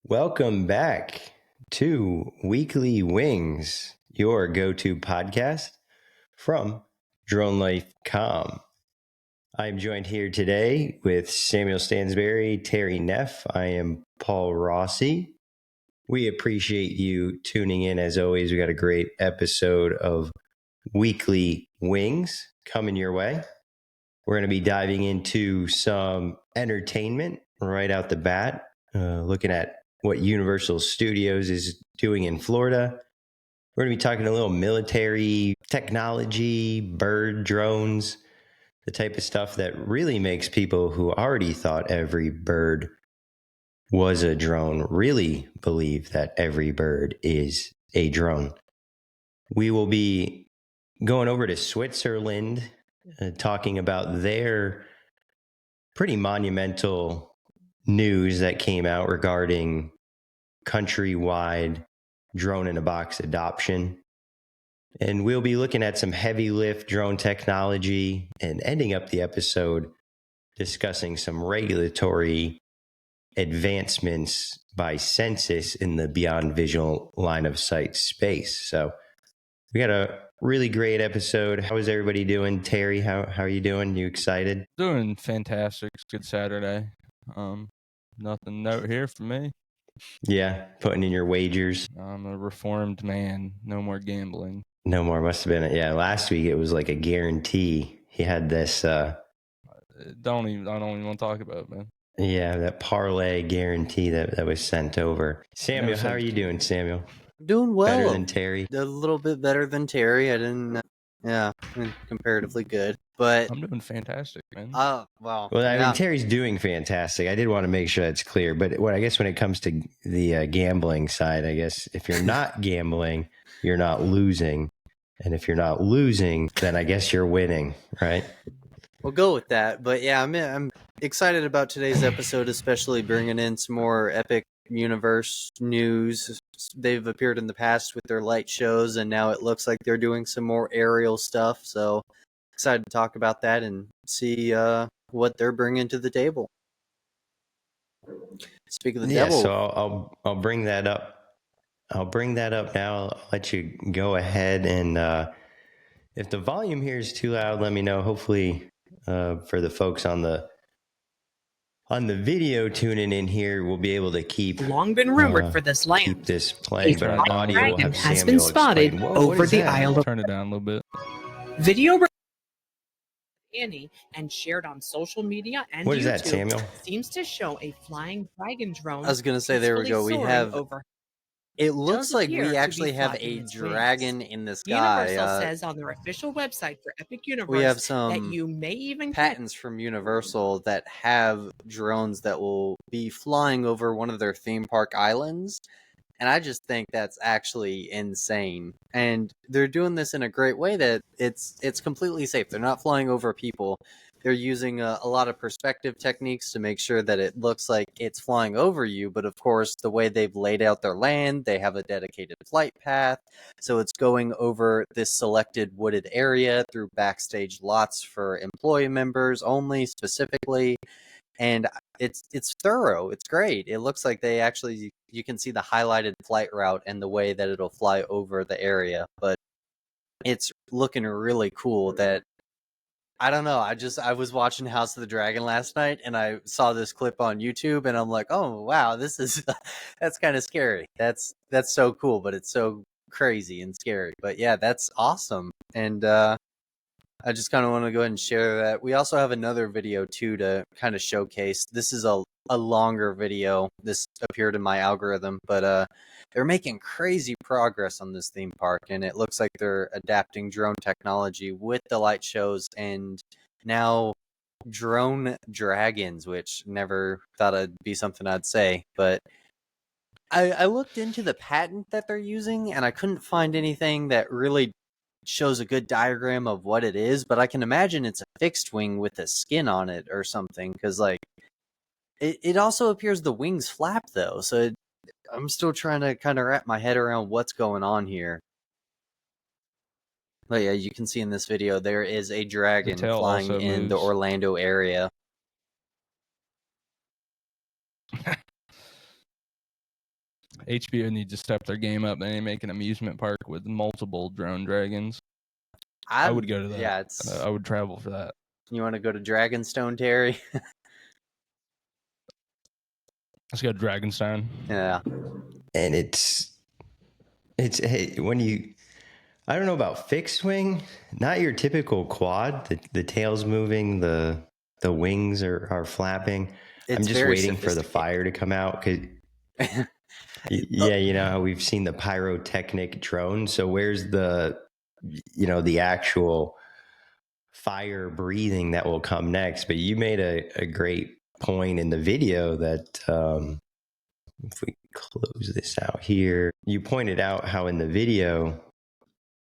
Welcome back to Weekly Wings, your go-to podcast from DroneLife.com. I'm joined here today with Samuel Stansberry, Terry Neff. I am Paul Rossi. We appreciate you tuning in. As always, we got a great episode of Weekly Wings coming your way. We're going to be diving into some entertainment right out the bat, looking at what Universal Studios is doing in Florida. We're going to be talking a little military technology, bird drones, the type of stuff that really makes people who already thought every bird was a drone really believe that every bird is a drone. We will be going over to Switzerland, talking about their pretty monumental news that came out regarding countrywide drone-in-a-box adoption. And we'll be looking at some heavy lift drone technology and ending up the episode discussing some regulatory advancements by census in the beyond visual line of sight space. So we got a really great episode. How is everybody doing? Terry, how are you doing? You excited? Doing fantastic. It's a good Saturday. Nothing note here for me. Yeah, putting in your wagers. I'm a reformed man. No more gambling. No more. Must have been it. Yeah, last week it was like a guarantee. He had this. I don't even want to talk about it, man. Yeah, that parlay guarantee that was sent over. Samuel, how are you doing, Samuel? Doing well. Better than Terry? A little bit better than Terry. I didn't. Comparatively good. But I'm doing fantastic, man. Well, I mean, Terry's doing fantastic. I did want to make sure that's clear. But I guess when it comes to the gambling side, I guess if you're not gambling, you're not losing. And if you're not losing, then I guess you're winning, right? We'll go with that. But yeah, I'm excited about today's episode, especially bringing in some more Epic Universe news. They've appeared in the past with their light shows, and now it looks like they're doing some more aerial stuff. So excited to talk about that and see what they're bringing to the table. Speak of the devil. So I'll bring that up. I'll bring that up now. I'll let you go ahead, and if the volume here is too loud, let me know. Hopefully, for the folks on the video tuning in here, we'll be able to keep. Long been rumored for this land. Keep this playing, but our audio will have has Samuel been spotted explain. over the Isle of. Turn it down a little bit. Video Annie and shared on social media and What YouTube is that, Samuel? Seems to show a flying dragon drone. I was going to say, there we go. We have. It looks like we actually have a dragon in the sky. Universal says on their official website for Epic Universe we have some that you may even patents from Universal that have drones that will be flying over one of their theme park islands. And I just think that's actually insane. And they're doing this in a great way that it's completely safe. They're not flying over people. They're using a lot of perspective techniques to make sure that it looks like it's flying over you. But of course, the way they've laid out their land, they have a dedicated flight path. So it's going over this selected wooded area through backstage lots for employee members only specifically. And it's thorough. It's great. It looks like they actually, you can see the highlighted flight route and the way that it'll fly over the area. But it's looking really cool that, I don't know. I was watching House of the Dragon last night, and I saw this clip on YouTube, and I'm like, oh wow, this is that's kind of scary. That's so cool, but it's so crazy and scary. But yeah, that's awesome. And I just kind of want to go ahead and share that. We also have another video too to kind of showcase. This is a longer video. This appeared in my algorithm, but they're making crazy progress on this theme park, and it looks like they're adapting drone technology with the light shows and now drone dragons, which never thought it'd be something I'd say, but I looked into the patent that they're using, and I couldn't find anything that really shows a good diagram of what it is, but I can imagine it's a fixed wing with a skin on it or something, because like it also appears the wings flap though, so I'm still trying to kind of wrap my head around what's going on here. But yeah, you can see in this video there is a dragon flying in the Orlando area. HBO needs to step their game up. They need to make an amusement park with multiple drone dragons. I would go to that. Yeah, it's. I would travel for that. You want to go to Dragonstone, Terry? Let's go to Dragonstone. Yeah. And it's hey, when you, I don't know about fixed wing, not your typical quad. The tail's moving, the wings are flapping. It's I'm just very waiting for the fire to come out because. Yeah, you know how we've seen the pyrotechnic drone. So where's the actual fire breathing that will come next? But you made a great point in the video that if we close this out here, you pointed out how in the video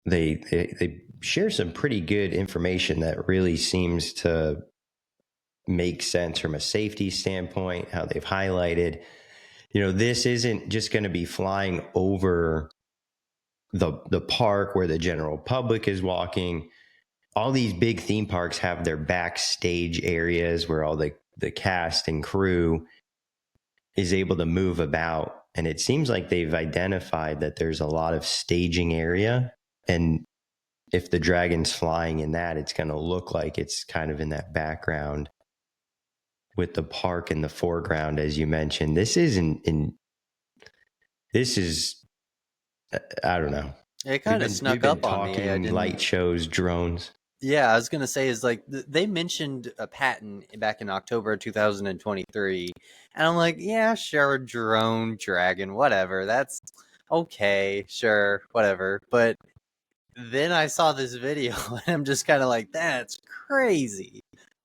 they share some pretty good information that really seems to make sense from a safety standpoint, how they've highlighted. This isn't just going to be flying over the park where the general public is walking. All these big theme parks have their backstage areas where all the cast and crew is able to move about. And it seems like they've identified that there's a lot of staging area. And if the dragon's flying in that, it's going to look like it's kind of in that background with the park in the foreground, as you mentioned. This is I don't know. It kind of snuck up on me. Light shows, drones. Yeah, I was going to say is like they mentioned a patent back in October 2023. And I'm like, yeah, sure, drone, dragon, whatever. That's okay, sure, whatever. But then I saw this video and I'm just kind of like, that's crazy.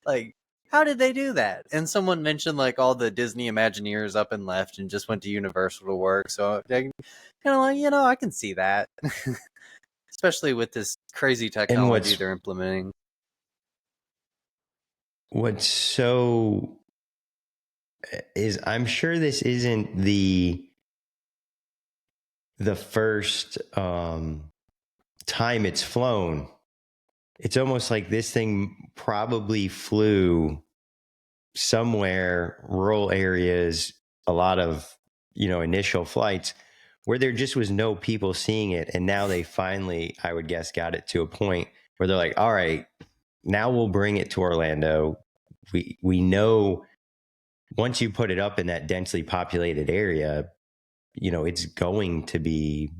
Like, how did they do that? And someone mentioned like all the Disney Imagineers up and left and just went to Universal to work. So I kind of like, I can see that. Especially with this crazy technology they're implementing. What's so is I'm sure this isn't the first time it's flown. It's almost like this thing probably flew somewhere, rural areas, a lot of, initial flights where there just was no people seeing it. And now they finally, I would guess, got it to a point where they're like, all right, now we'll bring it to Orlando. We know once you put it up in that densely populated area, it's going to be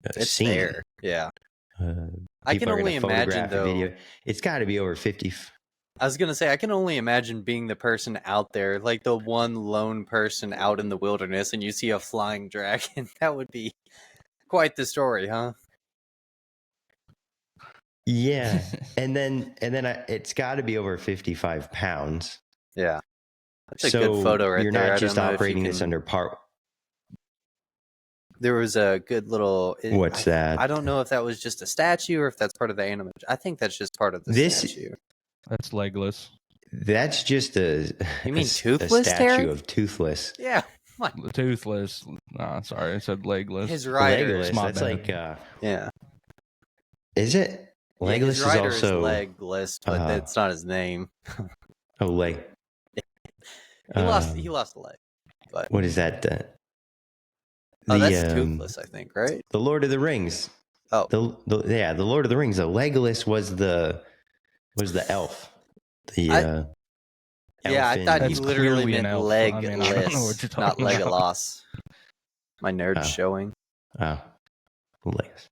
it's seen. There. Yeah. I can only imagine, though. Video. It's got to be over 50. I was going to say, I can only imagine being the person out there, like the one lone person out in the wilderness, and you see a flying dragon. That would be quite the story, huh? Yeah. and then it's got to be over 55 pounds. Yeah. That's a good photo right there. You're not just operating this under part. There was a good little... What's that? I don't know if that was just a statue or if that's part of the animation. I think that's just part of the statue. That's legless. That's just You mean Toothless, a statue Terry? of Toothless. Yeah. The Toothless. Nah, sorry, I said legless. His rider. Legless, that's like... yeah. Is it? Legless his rider is also... legless, but that's not his name. Oh, leg. He lost a leg. But what is that? That's Toothless, I think, right? The Lord of the Rings. Oh. The Lord of the Rings. The Legolas was the elf. I thought he literally meant legless, not Legolas. My nerd's showing. Oh, Legolas.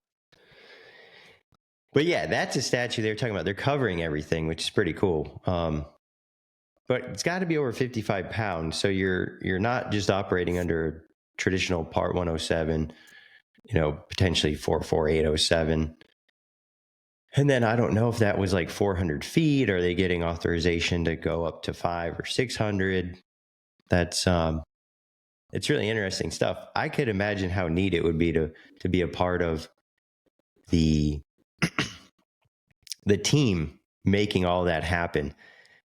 But yeah, that's a statue they're talking about. They're covering everything, which is pretty cool. But it's got to be over 55 pounds. So you're not just operating under traditional Part 107, potentially 44807. And then I don't know if that was like 400 feet. Are they getting authorization to go up to 500 or 600? That's it's really interesting stuff. I could imagine how neat it would be to be a part of the team making all that happen,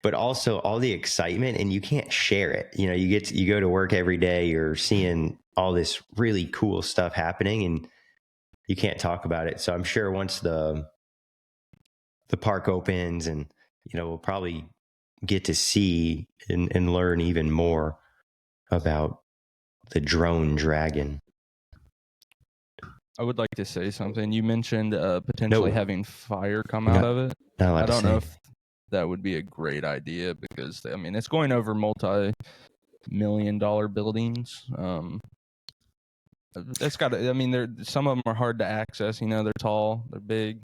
but also all the excitement, and you can't share it. You go to work every day, you're seeing all this really cool stuff happening, and you can't talk about it. So I'm sure once the park opens, and we'll probably get to see and learn even more about the drone dragon. I would like to say something. You mentioned potentially No. having fire come You're out not- of it. Not allowed I to don't say. know if that would be a great idea because I mean it's going over multi-million-dollar buildings. That's got to. I mean, some of them are hard to access. You know, they're tall, they're big.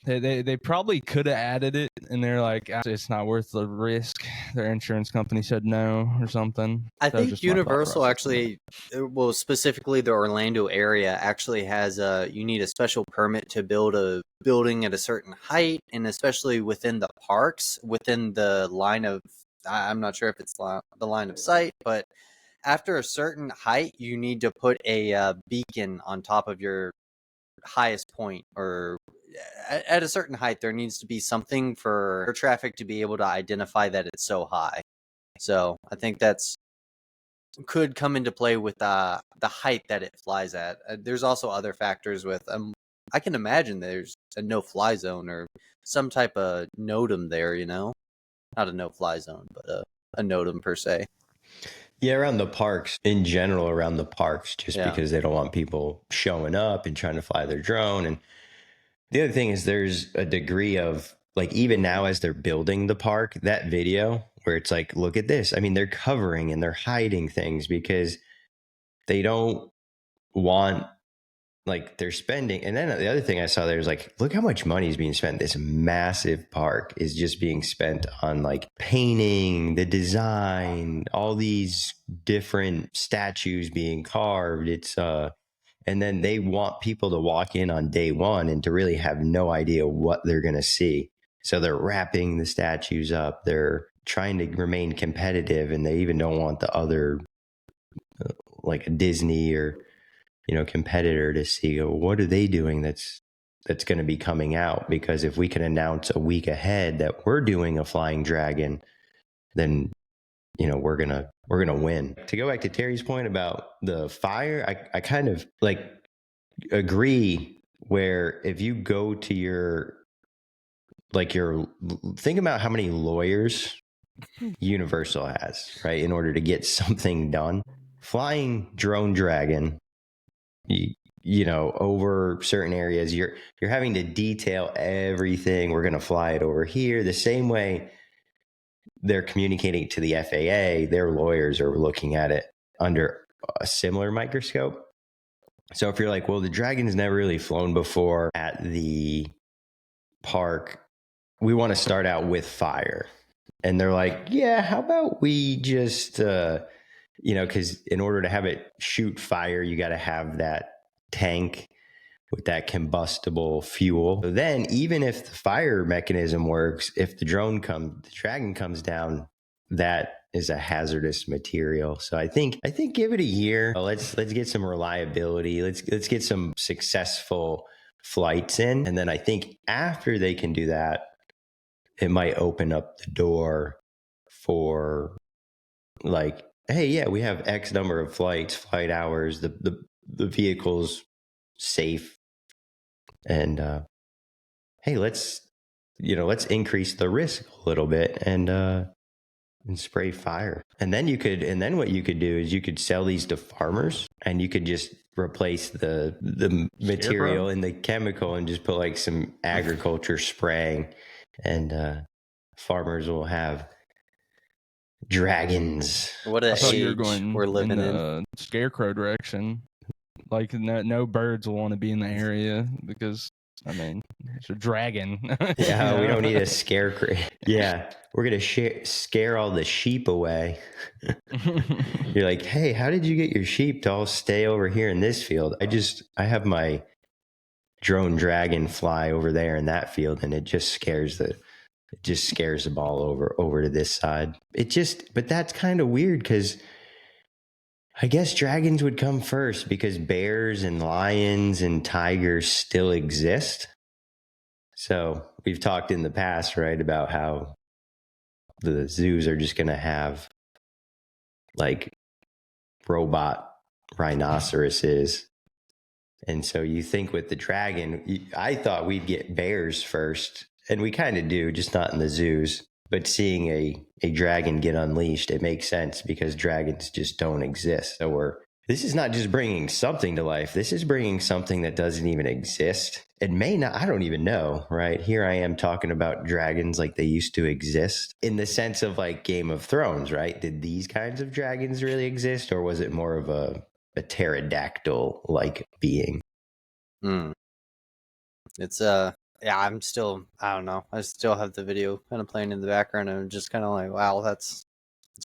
They probably could have added it, and they're like, it's not worth the risk. Their insurance company said no or something. I That was think just my thought Universal process on it. actually, well, specifically the Orlando area, actually has you need a special permit to build a building at a certain height, and especially within the parks, within the line of, I'm not sure if it's the line of sight, but after a certain height, you need to put a beacon on top of your highest point, or at a certain height, there needs to be something for traffic to be able to identify that it's so high. So I think that's could come into play with the height that it flies at. There's also other factors with I can imagine there's a no-fly zone or some type of NOTAM there, you know? Not a no-fly zone, but a NOTAM per se. Yeah, around the parks, in general, around the parks, just Yeah. because they don't want people showing up and trying to fly their drone. And the other thing is there's a degree of, like, even now as they're building the park, that video where it's like, look at this. I mean, they're covering and they're hiding things because they don't want, like, they're spending. And then the other thing I saw there is like, look how much money is being spent. This massive park is just being spent on, like, painting, the design, all these different statues being carved. It's and then they want people to walk in on day one and to really have no idea what they're going to see. So they're wrapping the statues up. They're trying to remain competitive, and they even don't want the other, like a Disney or, you know, competitor to see, what are they doing that's going to be coming out? Because if we can announce a week ahead that we're doing a flying dragon, then, you know, we're gonna win. To go back to Terry's point about the fire, I kind of like agree, where if you go to your think about how many lawyers Universal has, right, in order to get something done. Flying drone dragon, you know, over certain areas, you're having to detail everything. We're going to fly it over here the same way they're communicating to the FAA. Their lawyers are looking at it under a similar microscope. So if you're like, well, the dragon's never really flown before at the park, we want to start out with fire. And they're like, yeah, how about we just, you know, because in order to have it shoot fire, you got to have that tank with that combustible fuel. So then even if the fire mechanism works, if the dragon comes down, that is a hazardous material. So I think give it a year. Let's get some reliability. Let's get some successful flights in. And then I think after they can do that, it might open up the door for, like, hey, yeah, we have X number of flight hours. The vehicle's safe. And hey, let's increase the risk a little bit and spray fire. And then what you could do is you could sell these to farmers, and you could just replace the material in the chemical and just put like some agriculture spraying, and farmers will have dragons. What an I thought you were age going we're living in in. the scarecrow direction. Like no birds will want to be in the area because, I mean, it's a dragon. Yeah, you we know? don't need a scarecrow. Yeah, we're going to scare all the sheep away. You're like, hey, how did you get your sheep to all stay over here in this field? I have my drone dragon fly over there in that field, and it just scares the ball over to this side. But that's kind of weird, because I guess dragons would come first because bears and lions and tigers still exist. So we've talked in the past, right, about how the zoos are just going to have like robot rhinoceroses. And so you think with the dragon, I thought we'd get bears first, and we kind of do, just not in the zoos. But seeing a dragon get unleashed, it makes sense because dragons just don't exist. So this is not just bringing something to life. This is bringing something that doesn't even exist. It may not, I don't even know, right? Here I am talking about dragons like they used to exist in the sense of like Game of Thrones, right? Did these kinds of dragons really exist, or was it more of a pterodactyl-like being? It's yeah, I don't know. I still have the video kind of playing in the background, and I'm just kind of like, wow, that's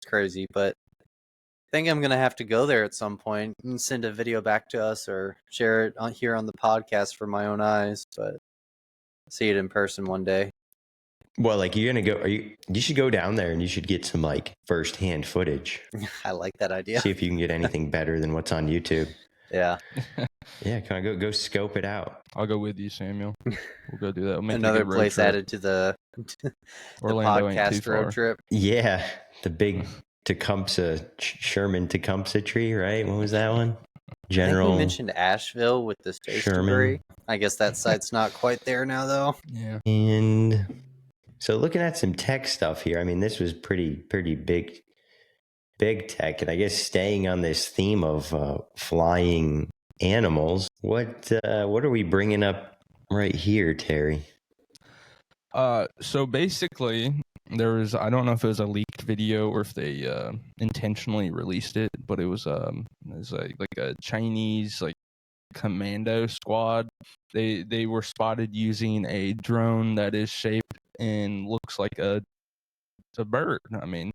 crazy. But I think I'm gonna have to go there at some point and send a video back to us or share it here on the podcast for my own eyes. But see it in person one day. Well, like you're gonna go. You should go down there and you should get some like firsthand footage. I like that idea. See if you can get anything better than what's on YouTube. Yeah. Yeah, can I go scope it out? I'll go with you, Samuel. We'll go do that. We'll make Another a good road place trip. added to the Orlando ain't too podcast road far. trip. Yeah, the big Tecumseh Sherman Tecumseh tree, right? What was that one? General. I think we mentioned Asheville with the Stansberry. I guess that site's not quite there now, though. Yeah. And so looking at some tech stuff here, I mean, this was pretty big tech, and I guess staying on this theme of flying animals, what are we bringing up right here, Terry? So basically, there was, I don't know if it was a leaked video or if they intentionally released it, but it was like a Chinese like commando squad. They were spotted using a drone that is shaped and looks like a bird. I mean,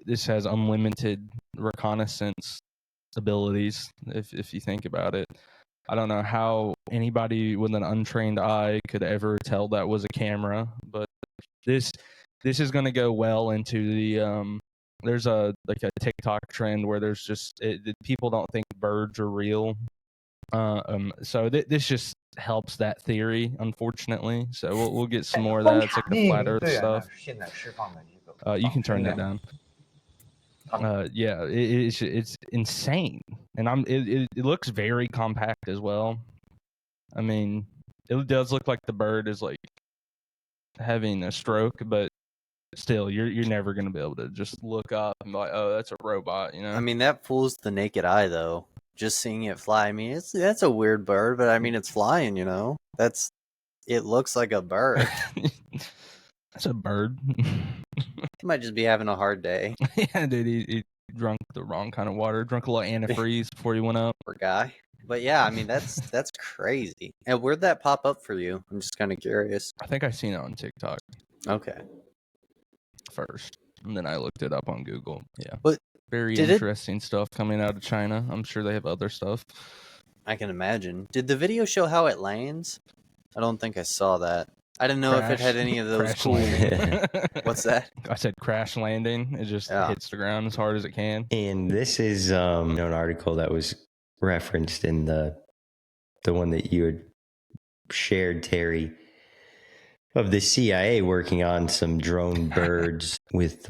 this has unlimited reconnaissance abilities if you think about it. I don't know how anybody with an untrained eye could ever tell that was a camera, but this is going to go well into the there's a TikTok trend where there's just people don't think birds are real. So this just helps that theory, unfortunately. So we'll get some more of that. It's like the flat Earth stuff. You can turn that down. Yeah, it's insane, and it looks very compact as well. I mean, it does look like the bird is like having a stroke, but still, you're never gonna be able to just look up and be like, oh, that's a robot, you know? I mean, that fools the naked eye, though. Just seeing it fly. I mean, that's a weird bird, but I mean, it's flying. You know, it looks like a bird. That's a bird. He might just be having a hard day. Yeah, dude, he drunk the wrong kind of water. Drunk a little antifreeze before he went up. Poor guy. But yeah, I mean, that's crazy. And where'd that pop up for you? I'm just kind of curious. I think I seen it on TikTok Okay. first, and then I looked it up on Google. Yeah, but very interesting stuff coming out of China. I'm sure they have other stuff. I can imagine. Did the video show how it lands? I don't think I saw that. I didn't know if it had any of those cool. What's that? I said crash landing. It just hits the ground as hard as it can. And this is an article that was referenced in the one that you had shared, Terry, of the CIA working on some drone birds with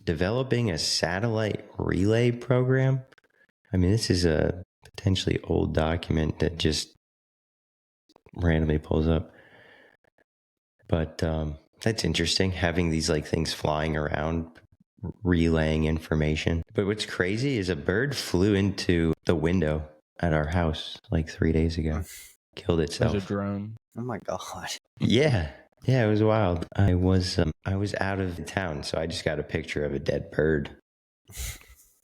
developing a satellite relay program. I mean, this is a potentially old document that just randomly pulls up. But that's interesting, having these like things flying around, relaying information. But what's crazy is a bird flew into the window at our house like 3 days ago. Killed itself. It was a drone. Oh my god. Yeah, it was wild. I was out of town, so I just got a picture of a dead bird.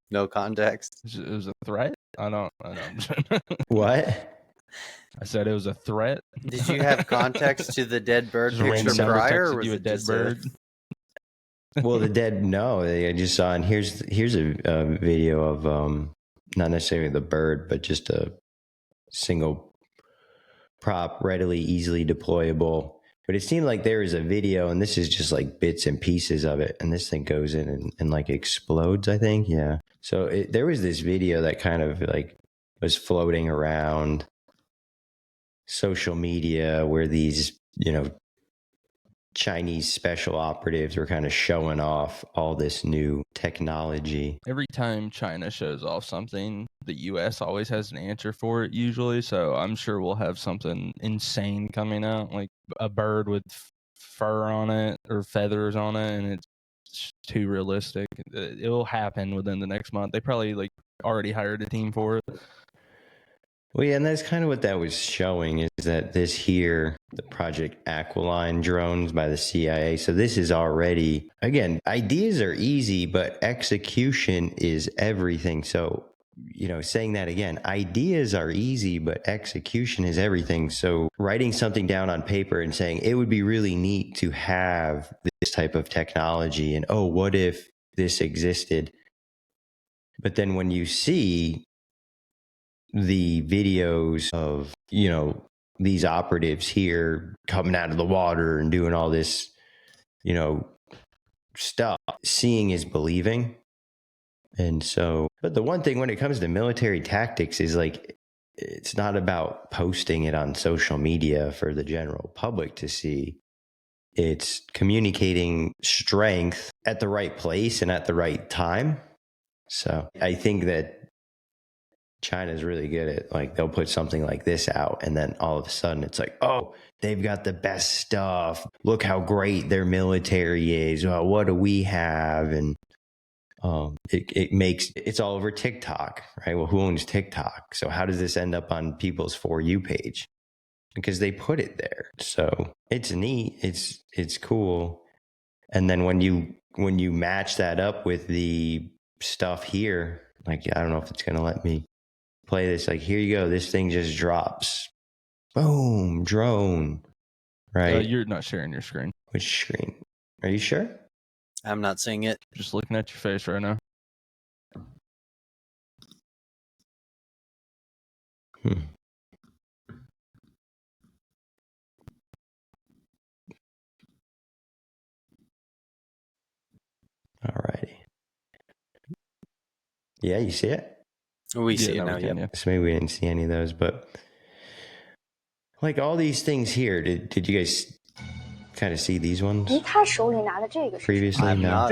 No context. It was a threat? I don't. What? I said it was a threat. Did you have context to the dead bird picture prior, or was you a it dead just bird? Well, the dead. No, I just saw. And here's a video of not necessarily the bird, but just a single prop, readily, easily deployable. But it seemed like there was a video, and this is just like bits and pieces of it, and this thing goes in and like explodes, I think. Yeah. So there was this video that kind of like was floating around social media where these, Chinese special operatives were kind of showing off all this new technology. Every time China shows off something, the U.S. always has an answer for it usually. So I'm sure we'll have something insane coming out, like a bird with fur on it or feathers on it, and it's too realistic. It'll happen within the next month. They probably like already hired a team for it. Well, yeah, and that's kind of what that was showing, is that this here, the Project Aquiline drones by the CIA. So this is already, again, ideas are easy, but execution is everything. So, saying that again, ideas are easy, but execution is everything. So writing something down on paper and saying it would be really neat to have this type of technology, and oh, what if this existed? But then when you see the videos of, these operatives here coming out of the water and doing all this, stuff, seeing is believing. And so, but the one thing when it comes to military tactics is like, it's not about posting it on social media for the general public to see. It's communicating strength at the right place and at the right time. So I think that China's really good at, like, they'll put something like this out and then all of a sudden it's like, oh, they've got the best stuff. Look how great their military is. Well, what do we have? And it's all over TikTok, right? Well, who owns TikTok? So how does this end up on people's For You page? Because they put it there. So it's neat. It's cool. And then when you match that up with the stuff here, like, I don't know if it's going to let me play this. Like, here you go. This thing just drops. Boom, drone. Right? You're not sharing your screen. Which screen? Are you sure? I'm not seeing it. Just looking at your face right now. Alrighty. Yeah, you see it? We see it now, yeah. So maybe we didn't see any of those, but like all these things here, did you guys kind of see these ones previously? No.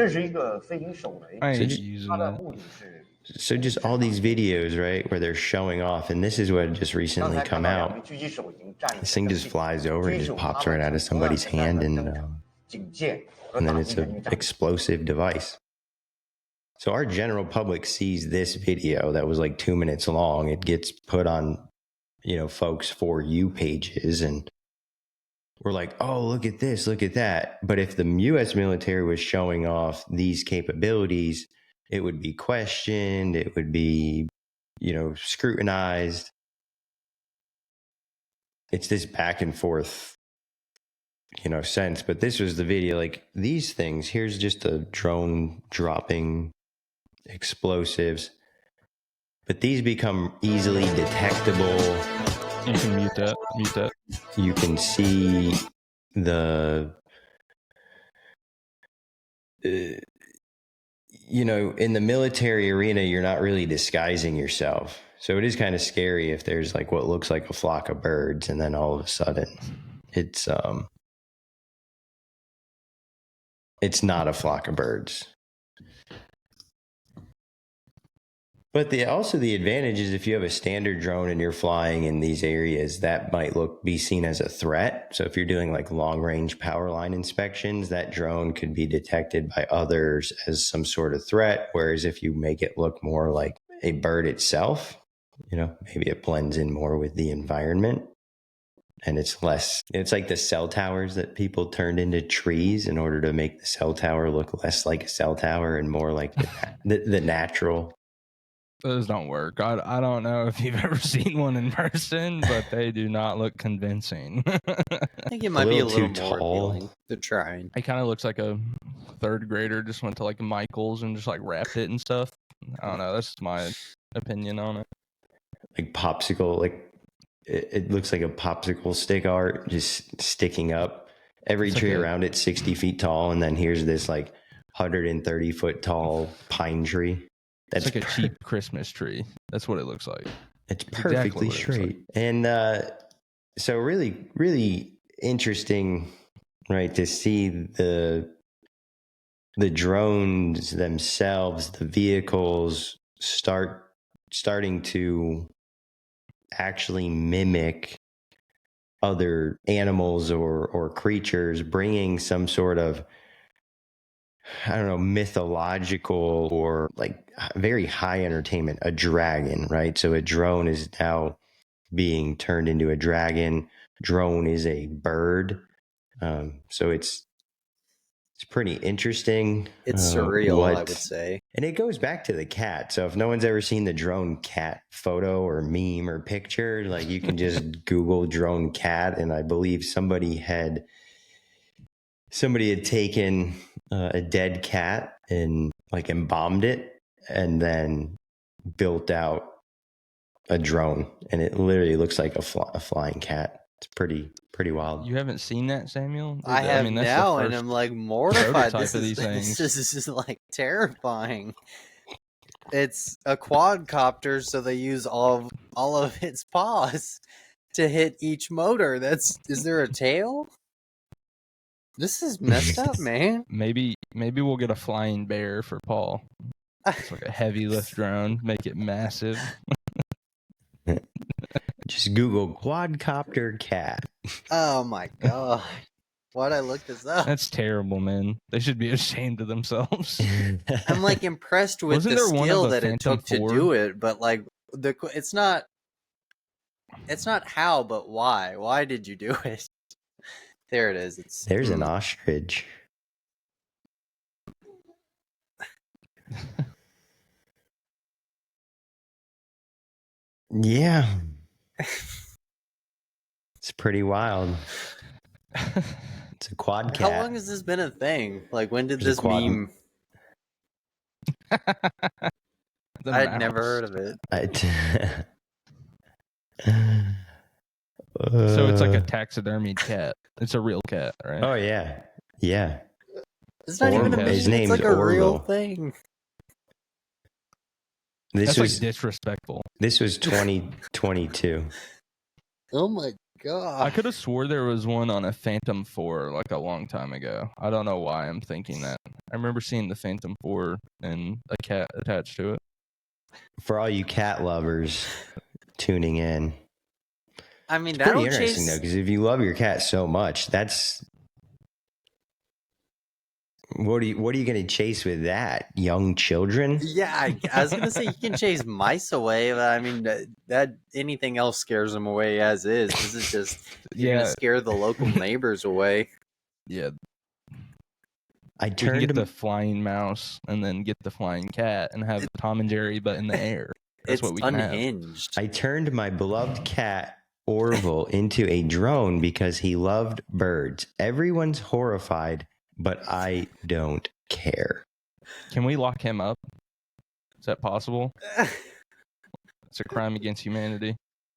I ain't using that. So just all these videos, right, where they're showing off, and this is what just recently come out. This thing just flies over and just pops right out of somebody's hand, and then it's an explosive device. So our general public sees this video that was like 2 minutes long. It gets put on, folks' For You pages, and we're like, oh, look at this, look at that. But if the U.S. military was showing off these capabilities, it would be questioned. It would be, scrutinized. It's this back and forth, sense. But this was the video, like these things. Here's just a drone dropping explosives. But these become easily detectable. You can mute that. You can see the, in the military arena, you're not really disguising yourself. So it is kind of scary if there's like what looks like a flock of birds, and then all of a sudden it's not a flock of birds. But also the advantage is if you have a standard drone and you're flying in these areas, that might be seen as a threat. So if you're doing like long range power line inspections, that drone could be detected by others as some sort of threat. Whereas if you make it look more like a bird itself, maybe it blends in more with the environment. And it's like the cell towers that people turned into trees in order to make the cell tower look less like a cell tower and more like the natural. Those don't work. I don't know if you've ever seen one in person, but they do not look convincing. I think it might be a little too more tall. appealing to try. It kind of looks like a third grader just went to like Michael's and just like wrapped it and stuff. I don't know. That's my opinion on it. Like popsicle, like it looks like a popsicle stick art just sticking up. Every tree around it 60 feet tall, and then here's this like 130 foot tall pine tree. That's like a cheap Christmas tree. That's what it looks like. It's perfectly straight. Like. And so really, really interesting, right, to see the drones themselves, the vehicles starting to actually mimic other animals or creatures, bringing some sort of, I don't know, mythological or like very high entertainment, a dragon, right? So a drone is now being turned into a dragon. Drone is a bird. So it's pretty interesting. It's surreal, I would say. And it goes back to the cat. So if no one's ever seen the drone cat photo or meme or picture, like you can just Google drone cat. And I believe somebody had taken a dead cat and like embalmed it and then built out a drone. And it literally looks like a flying cat. It's pretty wild. You haven't seen that, Samuel? I have that's now, the and first I'm like mortified. prototype of these This things. is like terrifying. It's a quadcopter, so they use all of its paws to hit each motor. Is there a tail? This is messed up, man. Maybe we'll get a flying bear for Paul. It's like a heavy lift drone. Make it massive. Just Google quadcopter cat. Oh my god. Why'd I look this up? That's terrible, man. They should be ashamed of themselves. I'm like impressed with Wasn't the there one of skill the that it Phantom took to 4? do it, but like it's not how, but why? Why did you do it? There it is. There's an ostrich. Yeah. It's pretty wild. It's a quad cat. How long has this been a thing? Like, when did There's this meme? The I'd never mouse. heard of it. So it's like a taxidermied cat. It's a real cat, right? Oh yeah, yeah. It's not even a Orville. meme. His It's name's like a real Orville. thing. This That's was like disrespectful. this was 2022. Oh my god! I could have swore there was one on a Phantom 4 like a long time ago. I don't know why I'm thinking that. I remember seeing the Phantom 4 and a cat attached to it. For all you cat lovers tuning in, I mean, it's that'll pretty interesting though, chase. because if you love your cat so much, that's what are you going to chase with that? Young children? Yeah, I was gonna say you can chase mice away, but I mean that anything else scares them away as is. This is just you're gonna scare the local neighbors away. Yeah. I We can turned get the flying mouse and then get the flying cat and have Tom and Jerry, but in the air. That's It's what we can have. unhinged. I turned my beloved cat Orville into a drone because he loved birds. Everyone's horrified, but I don't care. Can we lock him up? Is that possible? It's a crime against humanity.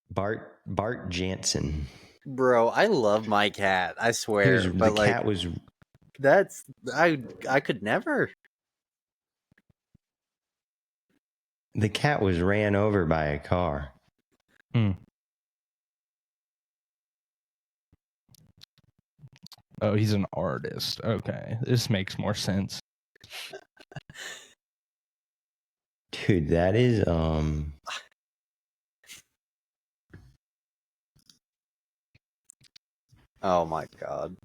Bart Jansen. Bro, I love my cat. I swear, The but like cat was that's I could never. the cat was ran over by a car. Oh, he's an artist. Okay, this makes more sense. Dude, that is Oh my god.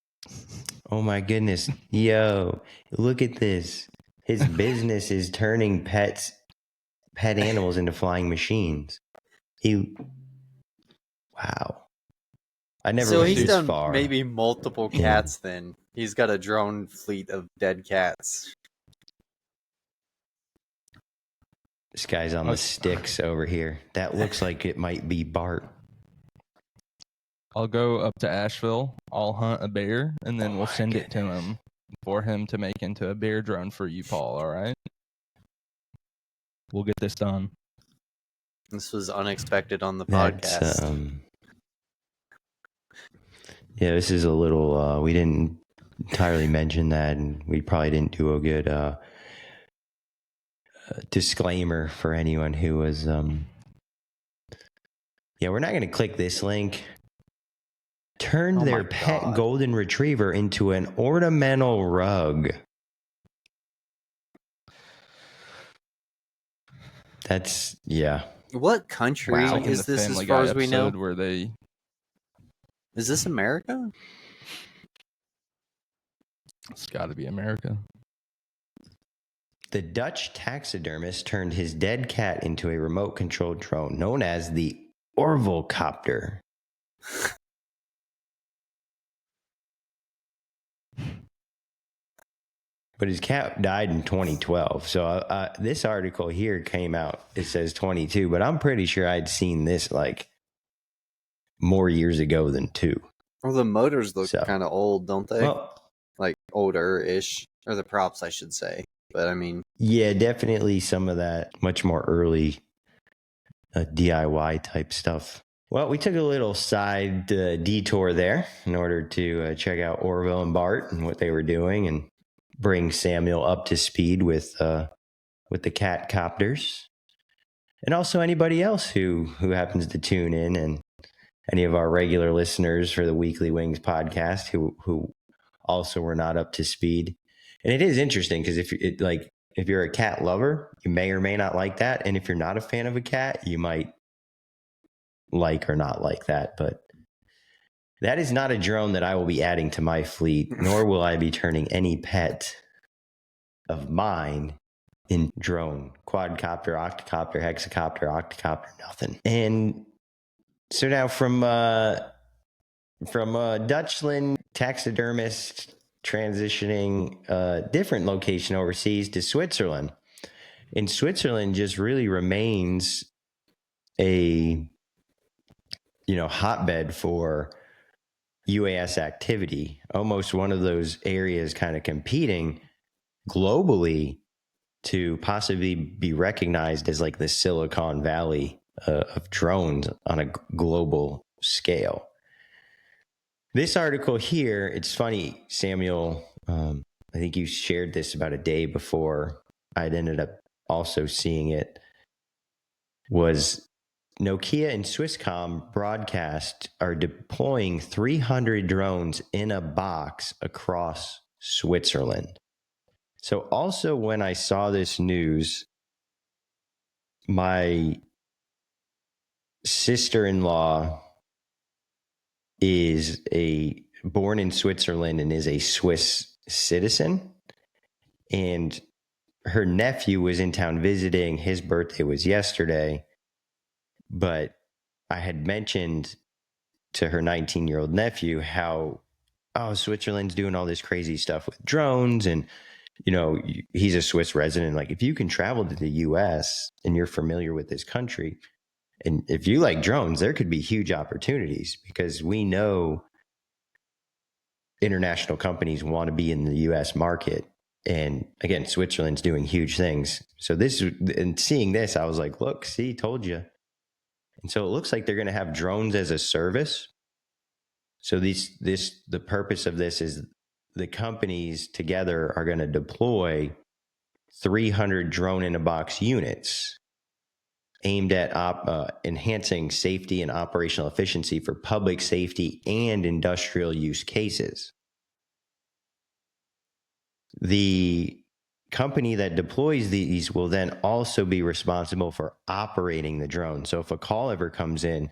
oh my goodness. Yo, look at this. His business is turning pet animals into flying machines. Wow. I never So went he's this done far. maybe multiple cats. Then he's got a drone fleet of dead cats. This guy's on the sticks over here. That looks like it might be Bart. I'll go up to Asheville. I'll hunt a bear, and then we'll send it to him for him to make into a bear drone for you, Paul. All right? We'll get this done. This was unexpected on the That's, podcast. yeah, this is a little. We didn't entirely mention that, and we probably didn't do a good disclaimer for anyone who was. Yeah, we're not going to click this link. Turned Oh their my pet God. golden retriever into an ornamental rug. That's yeah. What country Wow. Like in is the this Family as far Guy as we know? episode where they Is this America? It's got to be America. The Dutch taxidermist turned his dead cat into a remote-controlled drone known as the Orvelcopter. But his cat died in 2012. So this article here came out. It says 22, but I'm pretty sure I'd seen this like more years ago than 2. Well, the motors look So- kind of old, don't they? Well, Like older-ish, or the props, I should say. But I mean, yeah, definitely some of that much more early DIY type stuff. Well, we took a little side detour there in order to check out Orville and Bart and what they were doing and bring Samuel up to speed with the cat copters. And also anybody else who happens to tune in, and any of our regular listeners for the Weekly Wings podcast who also were not up to speed. And it is interesting because if you're a cat lover, you may or may not like that. And if you're not a fan of a cat, you might like or not like that. But that is not a drone that I will be adding to my fleet, nor will I be turning any pet of mine in drone. Quadcopter, octocopter, hexacopter, octocopter, nothing. And so now from Dutchland taxidermist transitioning a different location overseas to Switzerland. And Switzerland just really remains a hotbed for UAS activity, almost one of those areas kind of competing globally to possibly be recognized as like the Silicon Valley of drones on a global scale. This article here, it's funny, Samuel, I think you shared this about a day before I'd ended up also seeing it, was Nokia and Swisscom Broadcast are deploying 300 drones in a box across Switzerland. So also when I saw this news, my sister-in-law is born in Switzerland and is a Swiss citizen. And her nephew was in town visiting. His birthday was yesterday. But I had mentioned to her 19-year-old nephew how, Switzerland's doing all this crazy stuff with drones. And, he's a Swiss resident. Like, if you can travel to the US and you're familiar with this country, and if you like drones, there could be huge opportunities because we know international companies want to be in the US market. And again, Switzerland's doing huge things. So and seeing this, I was like, look, see, told you. And so it looks like they're going to have drones as a service. So the purpose of this is the companies together are going to deploy 300 drone in a box units aimed at enhancing safety and operational efficiency for public safety and industrial use cases. The company that deploys these will then also be responsible for operating the drone. So if a call ever comes in,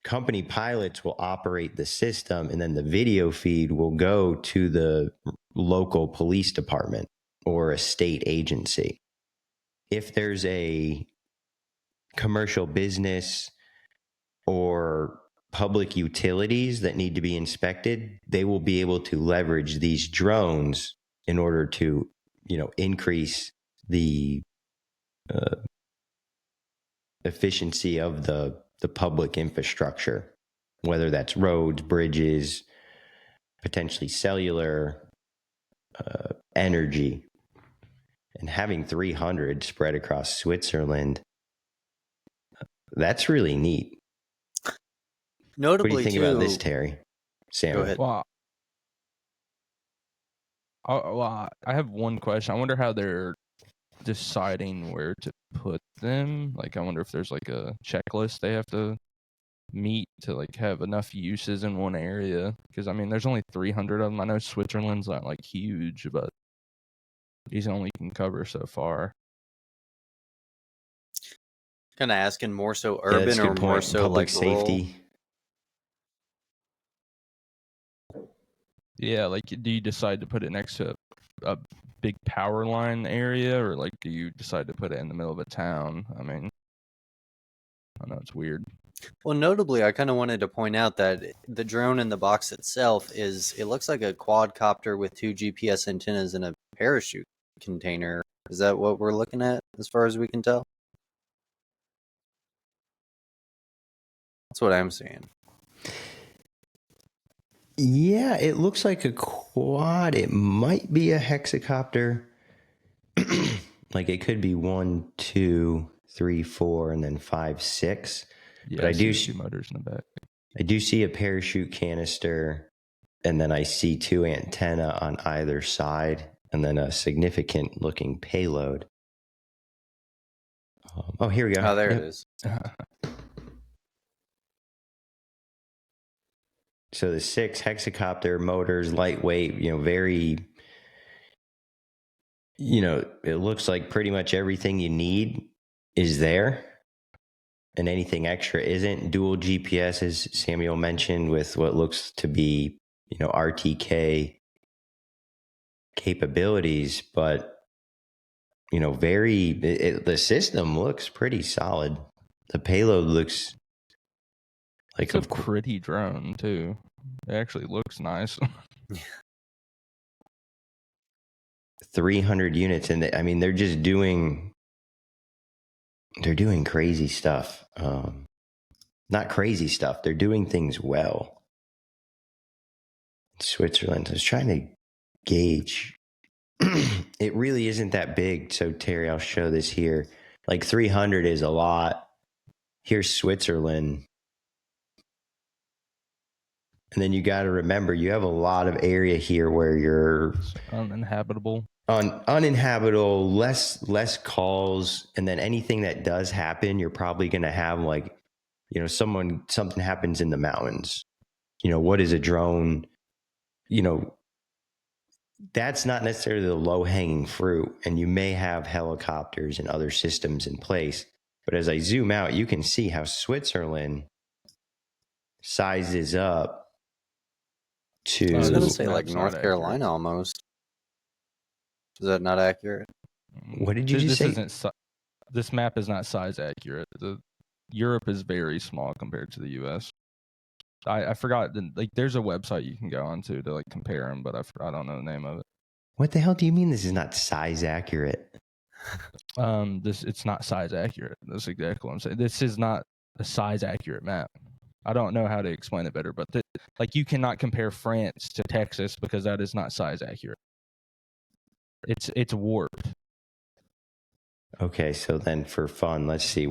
company pilots will operate the system, and then the video feed will go to the local police department or a state agency. If there's a commercial business or public utilities that need to be inspected, they will be able to leverage these drones in order to, increase the efficiency of the public infrastructure, whether that's roads, bridges, potentially cellular, energy. And having 300 spread across Switzerland, that's really neat. notably, What do you think too, about this, Terry? Sam? Go ahead. Well, I have one question. I wonder how they're deciding where to put them. Like, I wonder if there's like a checklist they have to meet to like have enough uses in one area. Because I mean, there's only 300 of them. I know Switzerland's not like huge, but these only can cover so far. Kind of asking more so Yeah, that's urban a or good more point. so Public like rural. safety. Yeah, like, do you decide to put it next to a big power line area, or like, do you decide to put it in the middle of a town? I mean, I know it's weird. Well, notably, I kind of wanted to point out that the drone in the box itself it looks like a quadcopter with 2 GPS antennas and a parachute container. Is that what we're looking at as far as we can tell? That's what I'm seeing. Yeah, it looks like a quad. It might be a hexacopter. Like it could be 1, 2, 3, 4, and then 5, 6. Yeah, but I do see 2 motors in the back. I do see a parachute canister, and then I see 2 antenna on either side, and then a significant looking payload. Oh, here we go. Oh, there it is. So the 6 hexacopter motors, lightweight, very, it looks like pretty much everything you need is there. And anything extra isn't. Dual GPS, as Samuel mentioned, with what looks to be, RTK capabilities. But, the system looks pretty solid. The payload looks like it's a pretty drone, too. It actually looks nice. 300 units. And they're just doing crazy stuff. Not crazy stuff. They're doing things well. Switzerland. I was trying to gauge. It really isn't that big. So Terry, I'll show this here. Like 300 is a lot. Here's Switzerland. And then you got to remember, you have a lot of area here where you're uninhabitable. Uninhabitable, less calls, and then anything that does happen, you're probably going to have something happens in the mountains. What is a drone? That's not necessarily the low hanging fruit, and you may have helicopters and other systems in place. But as I zoom out, you can see how Switzerland sizes up to. I was going to say like North Carolina almost. Is that not accurate? What did you just say? This map is not size accurate. Europe is very small compared to the U.S. I forgot. There's a website you can go onto to compare them, but I don't know the name of it. What the hell do you mean this is not size accurate? It's not size accurate. That's exactly what I'm saying. This is not a size accurate map. I don't know how to explain it better, but you cannot compare France to Texas because that is not size accurate. It's warped. Okay, so then for fun, let's see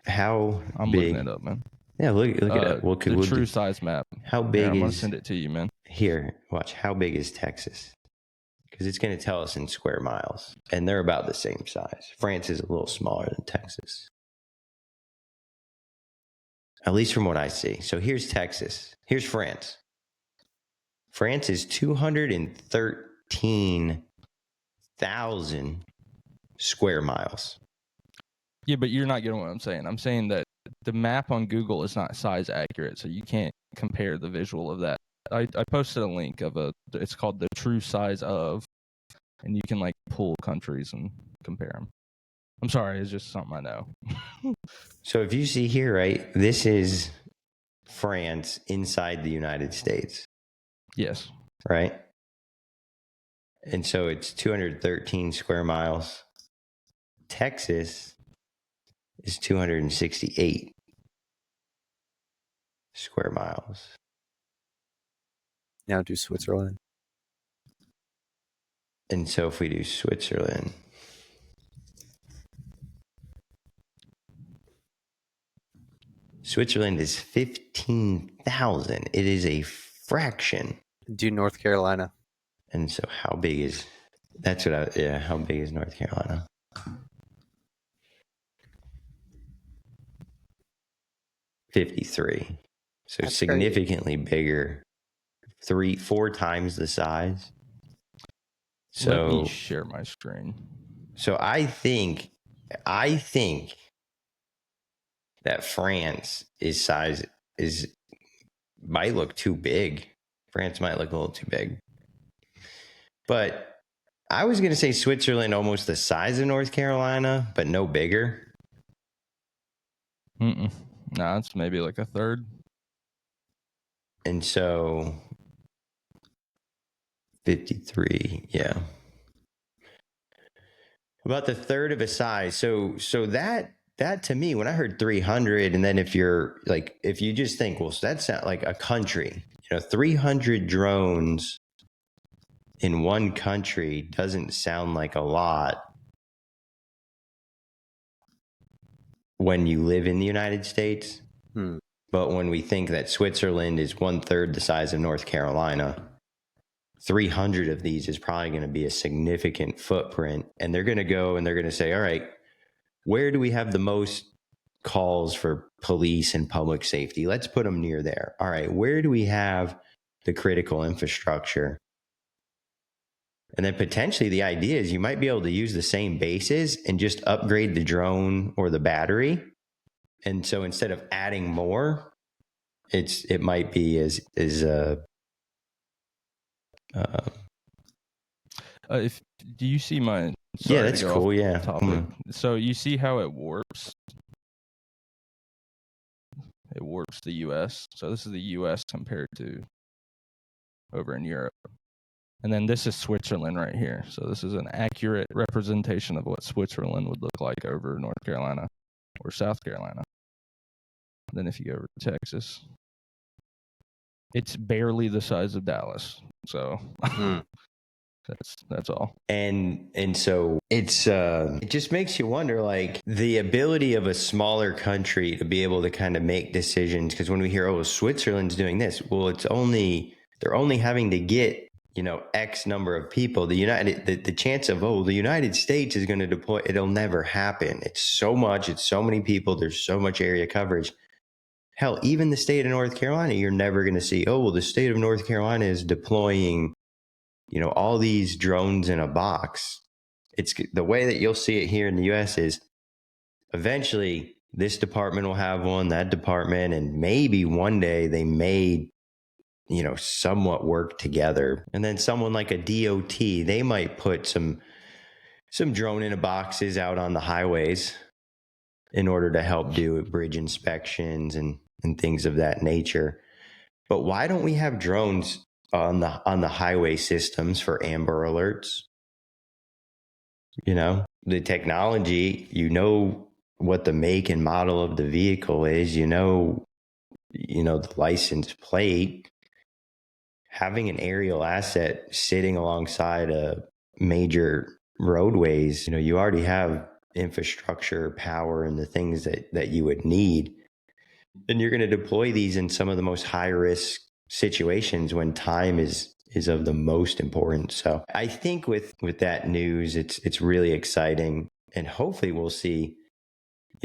how I'm big? Looking it up, man. Yeah, look at it. The true size map. How big I'm is? gonna send it to you, man. Here, watch. How big is Texas? Because it's going to tell us in square miles, and they're about the same size. France is a little smaller than Texas, at least from what I see. So here's Texas. Here's France. France is 213,000 square miles. Yeah, but you're not getting what I'm saying. I'm saying that the map on Google is not size accurate, so you can't compare the visual of that. I posted a link of it's called the true size of, and you can pull countries and compare them. I'm sorry, it's just something I know. So if you see here, right, this is France inside the United States. Yes. Right? And so it's 213 square miles. Texas is 268 square miles. Now do Switzerland. And so if we do Switzerland, Switzerland is 15,000. It is a fraction. Do North Carolina. And so how big is, how big is North Carolina? $53. So that's significantly bigger. 3-4 times the size. So let me share my screen. So I think that France is might look too big. France might look a little too big. But I was going to say Switzerland almost the size of North Carolina, but no bigger. Nah, it's maybe like a third. And so 53, yeah. About the third of a size. So that to me, when I heard 300, and then if you just think, well, so that's not like a country, 300 drones in one country doesn't sound like a lot when you live in the United States. But when we think that Switzerland is 1/3 the size of North Carolina, 300 of these is probably going to be a significant footprint. And they're going to go and they're going to say, all right, where do we have the most calls for police and public safety? Let's put them near there. All right, where do we have the critical infrastructure? And then potentially the idea is you might be able to use the same bases and just upgrade the drone or the battery. And so instead of adding more, it might be If do you see my? Yeah, that's cool. Yeah. Topic. So you see how it warps? It warps the U.S. So this is the U.S. compared to over in Europe. And then this is Switzerland right here. So this is an accurate representation of what Switzerland would look like over North Carolina or South Carolina. And then if you go over to Texas, it's barely the size of Dallas. So that's all. And so it's it just makes you wonder, like, the ability of a smaller country to be able to kind of make decisions. Because when we hear, oh, Switzerland's doing this, well, they're only having to get X number of people. The chance of, the United States is going to deploy, it'll never happen. It's so many people. There's so much area coverage. Hell, even the state of North Carolina, you're never going to see, the state of North Carolina is deploying, all these drones in a box. It's the way that you'll see it here in the U.S. is eventually this department will have one, that department, and maybe one day they may somewhat work together. And then someone like a DOT, they might put some drone in a boxes out on the highways in order to help do bridge inspections and things of that nature. But why don't we have drones on the highway systems for Amber Alerts? The technology, what the make and model of the vehicle is, the license plate. Having an aerial asset sitting alongside a major roadways, you already have infrastructure, power, and the things that you would need. And you're going to deploy these in some of the most high risk situations when time is of the most importance. So I think with that news, it's really exciting, and hopefully we'll see,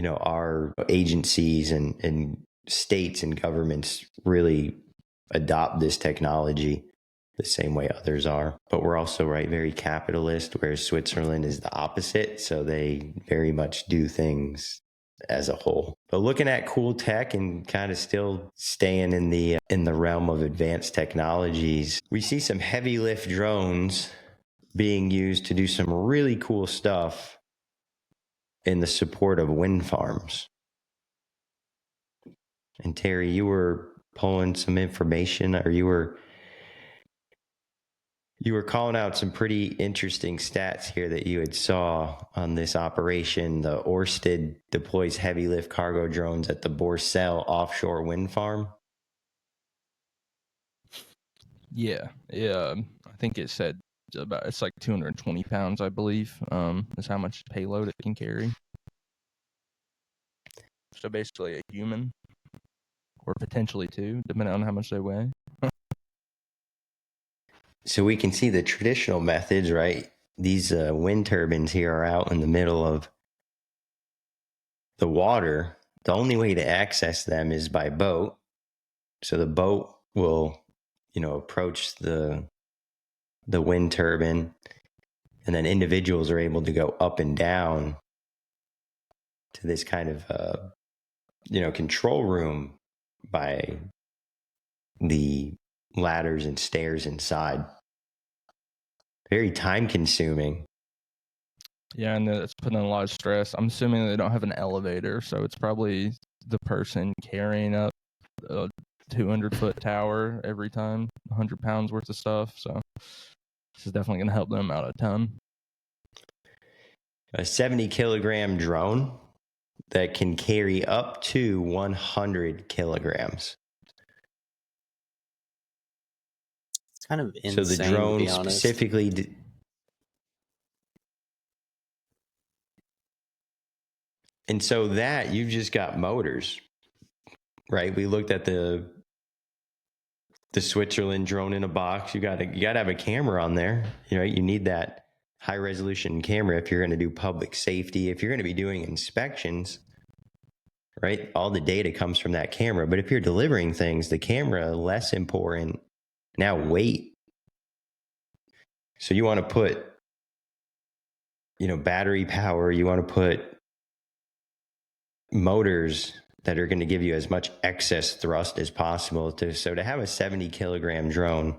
our agencies and states and governments really adopt this technology the same way others are. But we're also very capitalist, whereas Switzerland is the opposite. So they very much do things as a whole. But looking at cool tech and kind of still staying in the realm of advanced technologies, we see some heavy lift drones being used to do some really cool stuff in the support of wind farms. And Terry, you were pulling some information, or you were calling out some pretty interesting stats here that you had saw on this operation. The Ørsted deploys heavy lift cargo drones at the Borcel offshore wind farm. Yeah. I think it said it's like 220 pounds, I believe, is how much payload it can carry. So basically a human, or potentially two, depending on how much they weigh. So we can see the traditional methods, right? These wind turbines here are out in the middle of the water. The only way to access them is by boat. So the boat will, approach the wind turbine, and then individuals are able to go up and down to this kind of, control room by the ladders and stairs inside. Very time consuming. Yeah, and it's putting a lot of stress. I'm assuming they don't have an elevator, so it's probably the person carrying up a 200-foot tower every time, 100 pounds worth of stuff. So this is definitely going to help them out a ton. A 70-kilogram drone that can carry up to 100 kilograms. It's kind of So insane, the to drone be honest. specifically... And so that, you've just got motors, right? We looked at the Switzerland drone in a box. You got to have a camera on there. You know, you need that high resolution camera if you're going to do public safety, if you're going to be doing inspections, right? All the data comes from that camera. But if you're delivering things, the camera, less important. Now weight. So you want to put, battery power, you want to put motors that are going to give you as much excess thrust as possible. So to have a 70-kilogram drone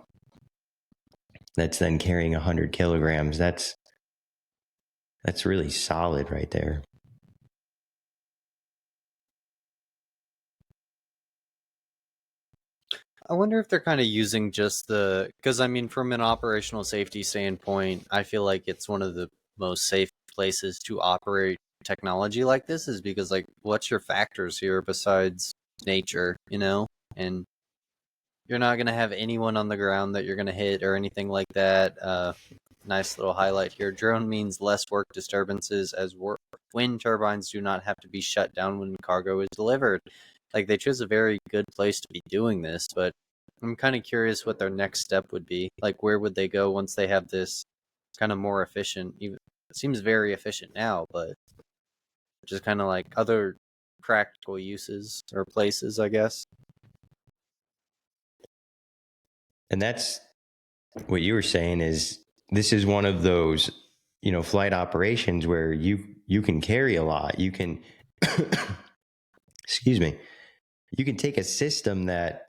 that's then carrying 100 kilograms, that's really solid right there. I wonder if they're kind of using just because I mean, from an operational safety standpoint, I feel like it's one of the most safe places to operate technology like this is because, like, what's your factors here besides nature, and you're not going to have anyone on the ground that you're going to hit or anything like that. Nice little highlight here. Drone means less work disturbances as wind turbines do not have to be shut down when cargo is delivered. Like, they chose a very good place to be doing this, but I'm kind of curious what their next step would be. Like, where would they go once they have this kind of more efficient? It seems very efficient now, but just kind of like other practical uses or places, I guess. And that's what you were saying is this is one of those, flight operations where you can carry a lot. You can, excuse me, you can take a system that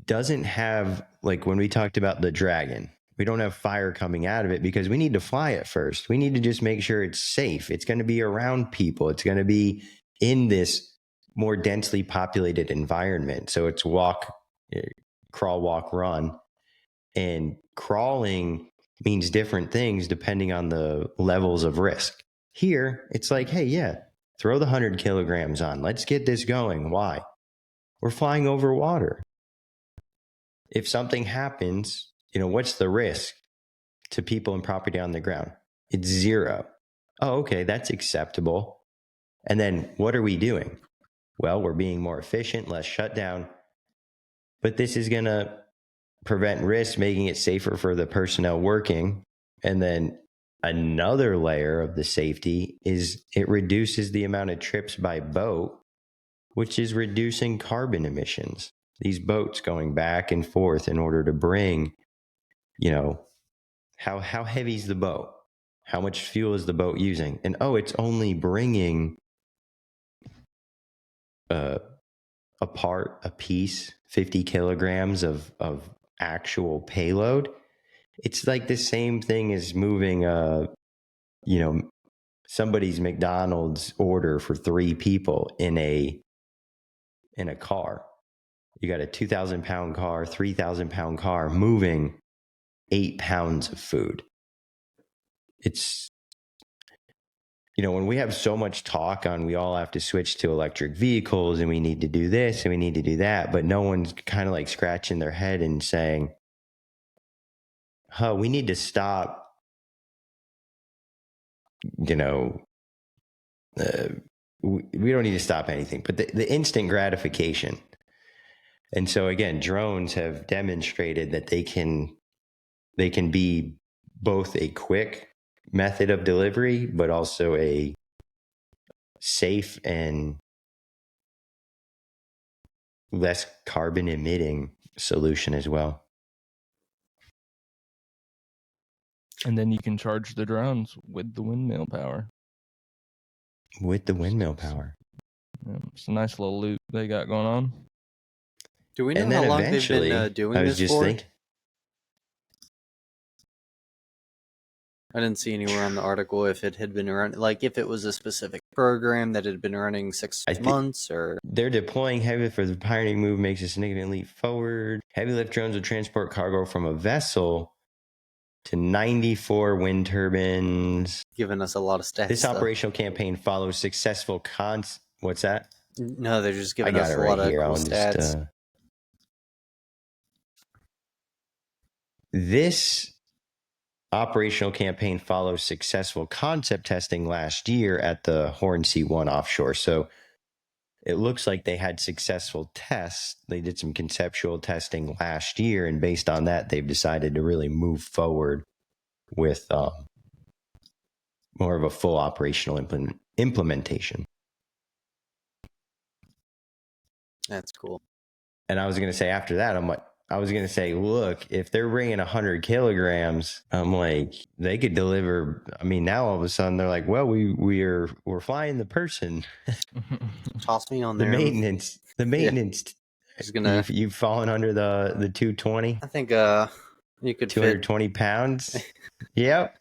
doesn't have, like when we talked about the Dragon, we don't have fire coming out of it because we need to fly it first. We need to just make sure it's safe. It's going to be around people. It's going to be in this more densely populated environment. So it's crawl, walk, run. And crawling means different things depending on the levels of risk. Here, it's like, hey, yeah, throw the 100 kilograms on. Let's get this going. Why? We're flying over water. If something happens, what's the risk to people and property on the ground? It's zero. Oh, okay, that's acceptable. And then what are we doing? Well, we're being more efficient, less shutdown. But this is going to prevent risk, making it safer for the personnel working. And then another layer of the safety is it reduces the amount of trips by boat, which is reducing carbon emissions. These boats going back and forth in order to bring, how heavy is the boat? How much fuel is the boat using? And it's only bringing a piece, 50 kilograms of actual payload. It's like the same thing as moving somebody's McDonald's order for 3 people in a car. You got a 2,000 pound car, 3,000 pound car moving 8 pounds of food. It's, when we have so much talk on we all have to switch to electric vehicles and we need to do this and we need to do that, but no one's kind of like scratching their head and saying, we need to stop, we don't need to stop anything, but the instant gratification. And so again, drones have demonstrated that they can be both a quick method of delivery, but also a safe and less carbon emitting solution as well. And then you can charge the drones with the windmill power. With the windmill power. Yeah, it's a nice little loop they got going on. Do we know And how then long they've eventually, been doing I was this just for? thinking, I didn't see anywhere on the article if it had been running, like if it was a specific program that had been running 6 I think months or. they're deploying heavy for the pioneering move makes a significant leap forward. Heavy lift drones will transport cargo from a vessel to 94 wind turbines. Giving us a lot of stats. This though. operational campaign follows successful What's that? No, they're just I giving got us it a right lot of here. cool I'll stats. just. This operational campaign follows successful concept testing last year at the Hornsea 1 offshore. So it looks like they had successful tests. They did some conceptual testing last year, and based on that, they've decided to really move forward with more of a full operational implementation. That's cool. And I was going to say after that, I was going to say, look, if they're bringing 100 kilograms, I'm like, they could deliver. I mean, now all of a sudden they're like, well, we're flying the person. Toss me on The there. maintenance. Just gonna. You've fallen under the 220. I think you could fit. 220 pounds. Yep.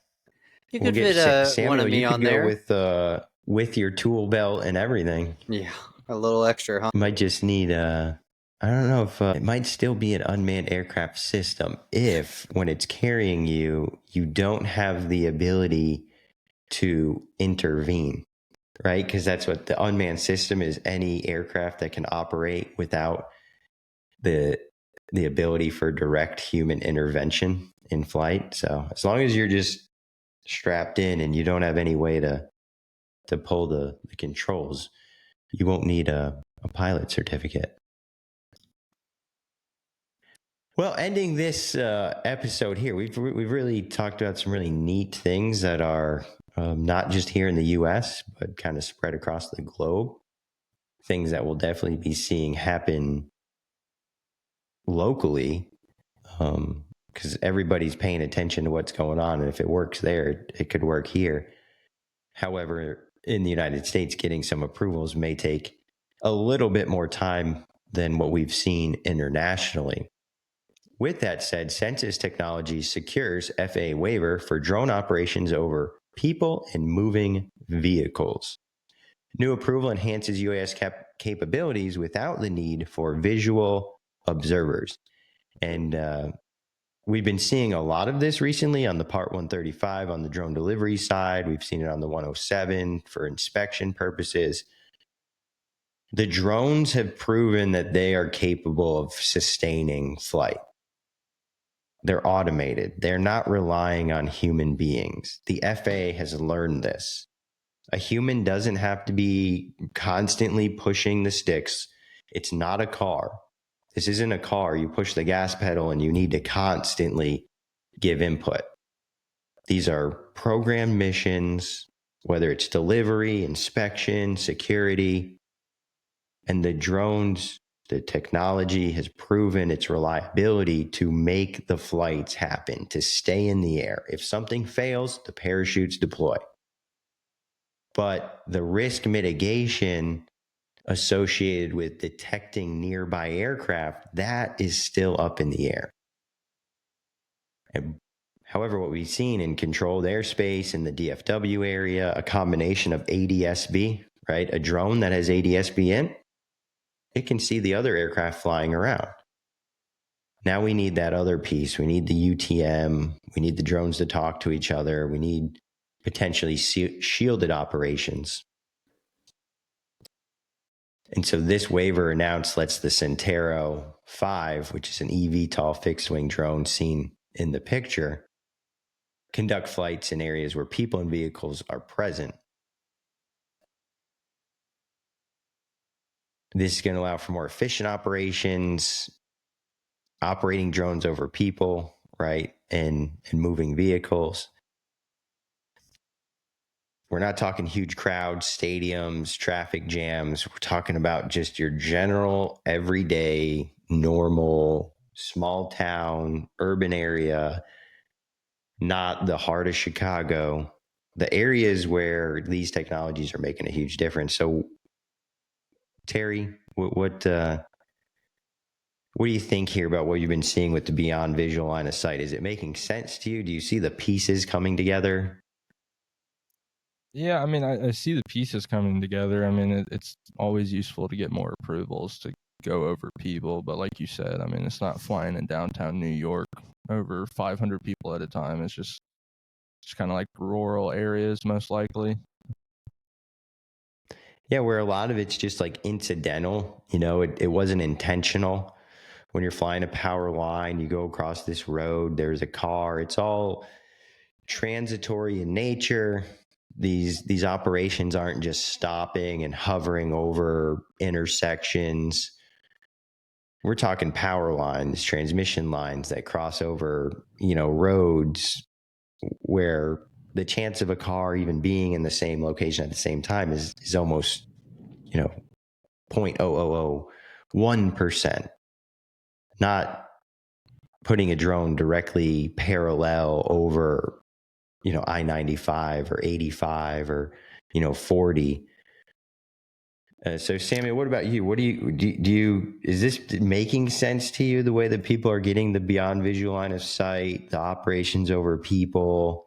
You We'll could get fit Samuel. one of me You could on go there. with your tool belt and everything. Yeah, a little extra, huh? Might just need I don't know if it might still be an unmanned aircraft system if when it's carrying you, you don't have the ability to intervene, right? Because that's what the unmanned system is, any aircraft that can operate without the ability for direct human intervention in flight. So as long as you're just strapped in and you don't have any way to pull the controls, you won't need a pilot certificate. Well, ending this episode here, we've really talked about some really neat things that are not just here in the U.S., but kind of spread across the globe. Things that we'll definitely be seeing happen locally, because everybody's paying attention to what's going on, and if it works there, it could work here. However, in the United States, getting some approvals may take a little bit more time than what we've seen internationally. With that said, Census Technologies secures FAA waiver for drone operations over people and moving vehicles. New approval enhances UAS capabilities without the need for visual observers. And we've been seeing a lot of this recently on the Part 135 on the drone delivery side. We've seen it on the 107 for inspection purposes. The drones have proven that they are capable of sustaining flight. They're automated. They're not relying on human beings. The FAA has learned this. A human doesn't have to be constantly pushing the sticks. It's not a car. This isn't a car. You push the gas pedal and you need to constantly give input. These are programmed missions, whether it's delivery, inspection, security, and the drones, the technology has proven its reliability to make the flights happen, to stay in the air. If something fails, the parachutes deploy. But the risk mitigation associated with detecting nearby aircraft, that is still up in the air. And however, what we've seen in controlled airspace in the DFW area, a combination of ADS-B, right? A drone that has ADS-B in, it can see the other aircraft flying around. Now we need that other piece. We need the UTM. We need the drones to talk to each other. We need potentially shielded operations. And so this waiver announced lets the Centero 5, which is an eVTOL fixed-wing drone seen in the picture, conduct flights in areas where people and vehicles are present. This is going to allow for more efficient operations, operating drones over people, right, and moving vehicles. We're not talking huge crowds, stadiums, traffic jams. We're talking about just your general, everyday, normal, small town, urban area, not the heart of Chicago, the areas where these technologies are making a huge difference. So, Terry, what What do you think here about what you've been seeing with the beyond visual line of sight? Is it making sense to you? Do you see the pieces coming together? Yeah, I mean, I see the pieces coming together. I mean, it's always useful to get more approvals to go over people, but like you said, I mean, it's not flying in downtown New York over 500 people at a time. It's just kind of like rural areas, most likely. Yeah, where a lot of it's just like incidental, you know, it wasn't intentional. When you're flying a power line, you go across this road, there's a car, it's all transitory in nature. These operations aren't just stopping and hovering over intersections. We're talking power lines, transmission lines that cross over, you know, roads where the chance of a car even being in the same location at the same time is almost, you know, 0.0001%. Not putting a drone directly parallel over, you know, I-95 or 85 or, you know, 40. So Samuel, what about you? What do you, is this making sense to you, the way that people are getting the beyond visual line of sight, the operations over people?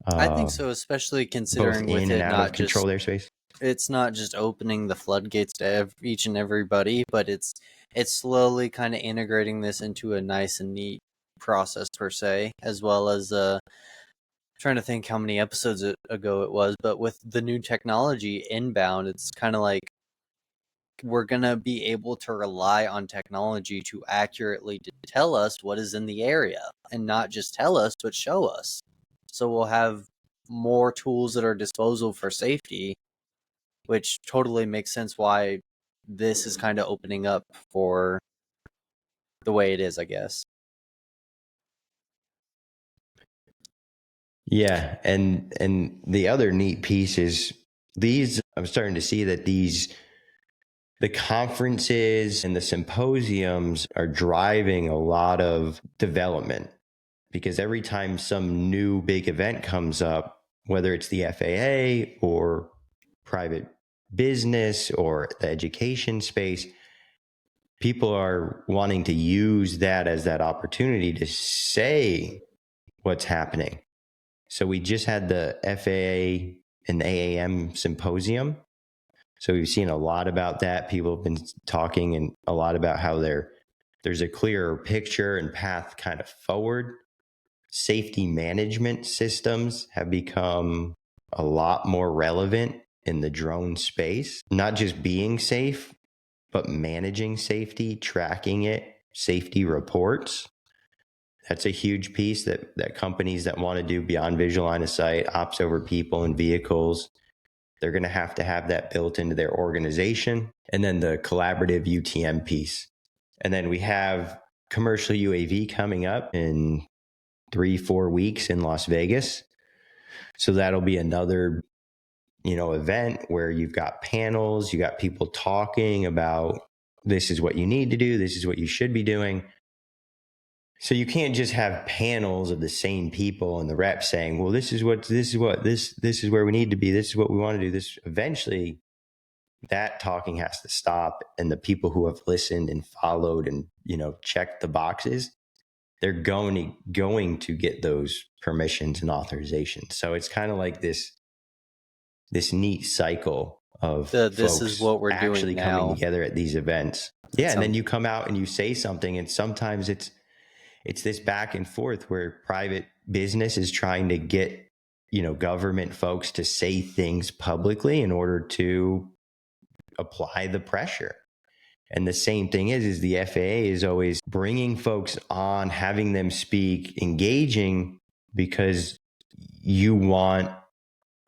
I think so, especially Both considering with in and it out of not just controlled airspace? it's not just opening the floodgates to each and everybody, but it's slowly kind of integrating this into a nice and neat process per se, as well as trying to think how many episodes ago it was, but with the new technology inbound, it's kind of like we're gonna be able to rely on technology to accurately tell us what is in the area, and not just tell us, but show us. So we'll have more tools at our disposal for safety, which totally makes sense why this is kind of opening up for the way it is, I guess. Yeah, and the other neat piece is these. I'm starting to see that the conferences and the symposiums are driving a lot of development, because every time some new big event comes up, whether it's the FAA or private business or the education space, people are wanting to use that as that opportunity to say what's happening. So we just had the FAA and AAM symposium. So we've seen a lot about that. People have been talking and a lot about how there's a clearer picture and path kind of forward. Safety management systems have become a lot more relevant in the drone space, not just being safe, but managing safety, tracking it, safety reports. That's a huge piece that companies that want to do beyond visual line of sight, ops over people and vehicles, they're going to have that built into their organization. And then the collaborative UTM piece. And then we have commercial UAV coming up in 3-4 weeks in Las Vegas. So that'll be another, you know, event where you've got panels, you got people talking about this is what you need to do, this is what you should be doing. So you can't just have panels of the same people and the reps saying, well, this is where we need to be, this is what we want to do. This eventually that talking has to stop, and the people who have listened and followed and, you know, checked the boxes, they're going to get those permissions and authorizations. So it's kind of like this neat cycle of This is folks what we're actually doing coming now. together at these events. Yeah, and then you come out and you say something, and sometimes it's this back and forth where private business is trying to get, you know, government folks to say things publicly in order to apply the pressure. And the same thing is the FAA is always bringing folks on, having them speak, engaging, because you want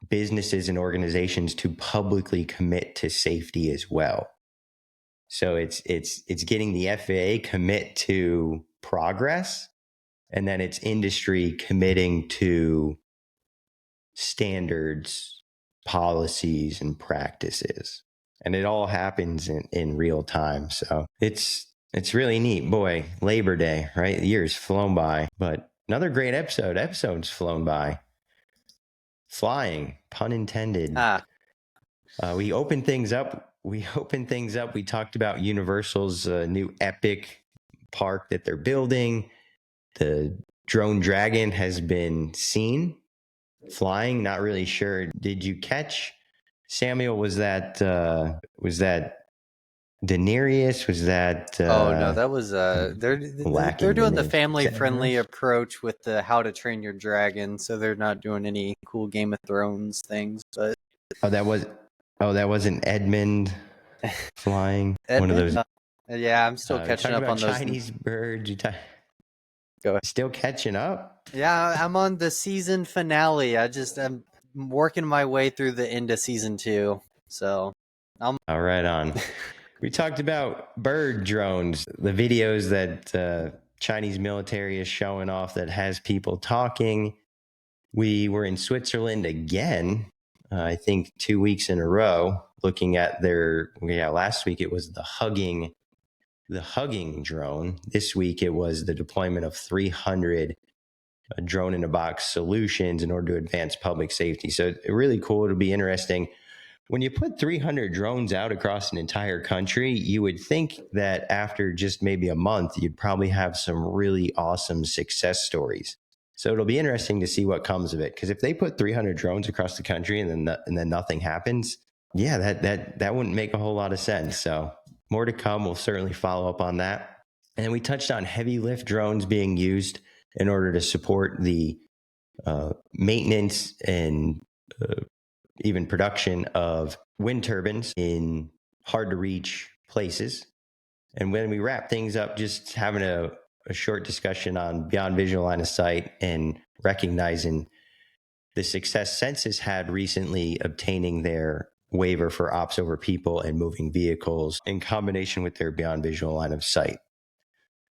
businesses and organizations to publicly commit to safety as well. So it's getting the FAA commit to progress, and then it's industry committing to standards, policies, and practices. And it all happens in real time. So it's really neat. Boy, Labor Day, right? The year's flown by, but another great episode's flown by. Flying, pun intended. We opened things up. We talked about Universal's new Epic park that they're building. The drone dragon has been seen flying. Not really sure. Did you catch, Samuel? Was that Daenerys? Was that Oh no, that was they're lacking doing the name? family Is that friendly Daenerys? approach with the How to Train Your Dragon, so they're not doing any cool Game of Thrones things. But That wasn't Edmund flying. One of Edmund, those. yeah, I'm still We catching talked up about on those. Chinese birds. Go ahead. Still catching up. Yeah, I'm on the season finale. I'm working my way through the end of season 2, so All right, on. We talked about bird drones, the videos that Chinese military is showing off that has people talking. We were in Switzerland again, I think 2 weeks in a row, looking at last week it was the hugging drone. This week it was the deployment of 300 drone in a box solutions in order to advance public safety. So really cool. It'll be interesting. When you put 300 drones out across an entire country, you would think that after just maybe a month, you'd probably have some really awesome success stories. So it'll be interesting to see what comes of it. Because if they put 300 drones across the country and then nothing happens, yeah, that wouldn't make a whole lot of sense. So more to come. We'll certainly follow up on that. And then we touched on heavy lift drones being used in order to support the maintenance and even production of wind turbines in hard to reach places. And when we wrap things up, just having a short discussion on beyond visual line of sight and recognizing the success Census had recently obtaining their waiver for ops over people and moving vehicles in combination with their beyond visual line of sight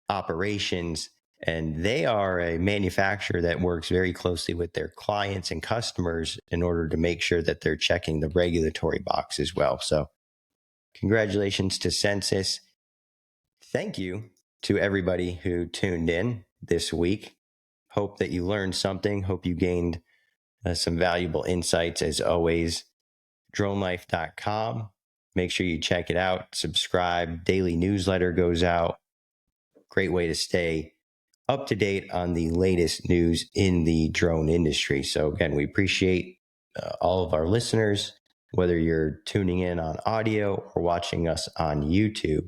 operations. And they are a manufacturer that works very closely with their clients and customers in order to make sure that they're checking the regulatory box as well. So congratulations to Census. Thank you to everybody who tuned in this week. Hope that you learned something. Hope you gained some valuable insights. As always, DroneLife.com. Make sure you check it out. Subscribe. Daily newsletter goes out. Great way to stay up to date on the latest news in the drone industry. So again, we appreciate all of our listeners, whether you're tuning in on audio or watching us on YouTube.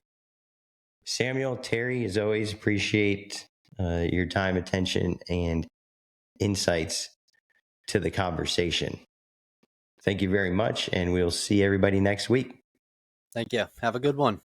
Samuel, Terry, as always, appreciate your time, attention, and insights to the conversation. Thank you very much, and we'll see everybody next week. thank you. Have a good one.